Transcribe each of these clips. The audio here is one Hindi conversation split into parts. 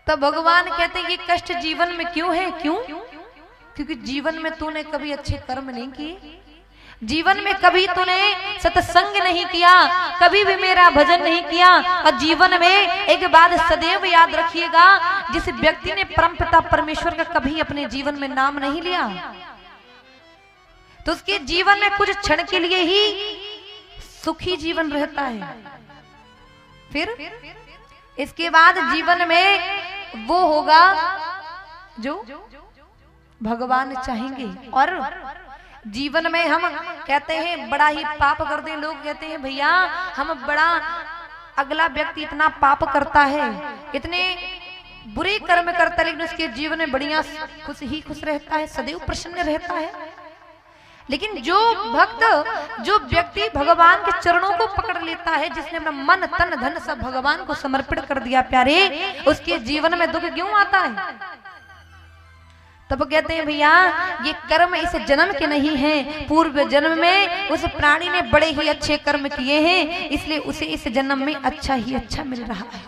तो भगवान कहते हैं ये कष्ट जीवन में क्यों है? क्यों? क्योंकि जीवन में तूने कभी अच्छे कर्म नहीं किए, जीवन में कभी तूने सत्संग नहीं किया, कभी भी मेरा भजन नहीं किया। और जीवन में एक बात सदैव याद रखिएगा, जिस व्यक्ति ने परमपिता परमेश्वर का कभी अपने जीवन में नाम नहीं लिया तो उसके जीवन में कुछ क्षण के लिए ही सुखी जीवन रहता है, फिर इसके बाद जीवन में वो होगा जो भगवान चाहेंगे। और जीवन में हम कहते हैं बड़ा ही पाप करते हैं, लोग कहते हैं भैया हम बड़ा, अगला व्यक्ति इतना पाप करता है, इतने बुरे कर्म करता है, लेकिन उसके जीवन में बढ़िया खुश रहता है, सदैव प्रसन्न रहता है। लेकिन जो भक्त, जो व्यक्ति भगवान के चरणों को पकड़ लेता है, जिसने अपना मन तन धन सब भगवान को समर्पित कर दिया प्यारे, उसके जीवन में दुख क्यों आता है? तब कहते हैं भैया ये कर्म इस जन्म के नहीं हैं, पूर्व जन्म में उस प्राणी ने बड़े ही अच्छे कर्म किए हैं, इसलिए उसे इस जन्म में अच्छा ही अच्छा मिल रहा है।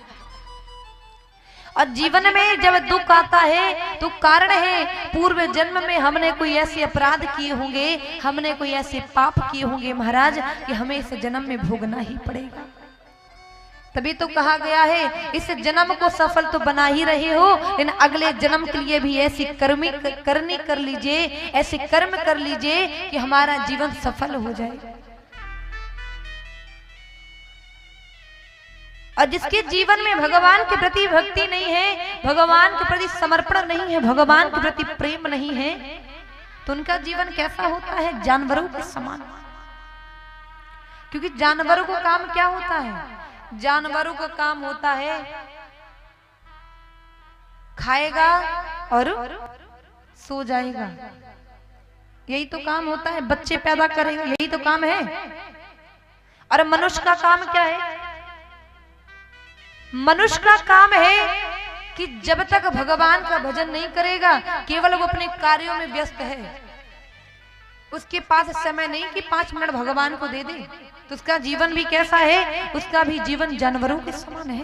और जीवन में जब दुख आता है तो कारण है पूर्व जन्म में हमने कोई ऐसे अपराध किए होंगे, हमने कोई ऐसे पाप किए होंगे महाराज कि हमें इस जन्म में भोगना ही पड़ेगा। तभी तो कहा गया है इस जन्म को सफल तो बना ही रहे हो, लेकिन अगले जन्म के लिए भी ऐसी करनी कर लीजिए, ऐसे कर्म कर लीजिए कि हमारा जीवन सफल हो जाए। और जिसके जीवन में भगवान के प्रति भक्ति नहीं है, भगवान के प्रति समर्पण नहीं है, भगवान के प्रति प्रेम नहीं है, तो उनका जीवन कैसा होता है? जानवरों के समान। क्योंकि जानवरों को काम क्या होता है? जानवरों का काम होता है खाएगा और सो जाएगा, यही तो काम होता है, बच्चे पैदा करेगा, यही तो काम है। और मनुष्य का काम क्या है? मनुष्य का काम है कि जब तक भगवान का भजन नहीं करेगा, केवल वो अपने कार्यों में व्यस्त है, उसके पास समय नहीं कि 5 मिनट भगवान को दे दे, तो उसका जीवन भी कैसा है? उसका भी जीवन जानवरों के समान है।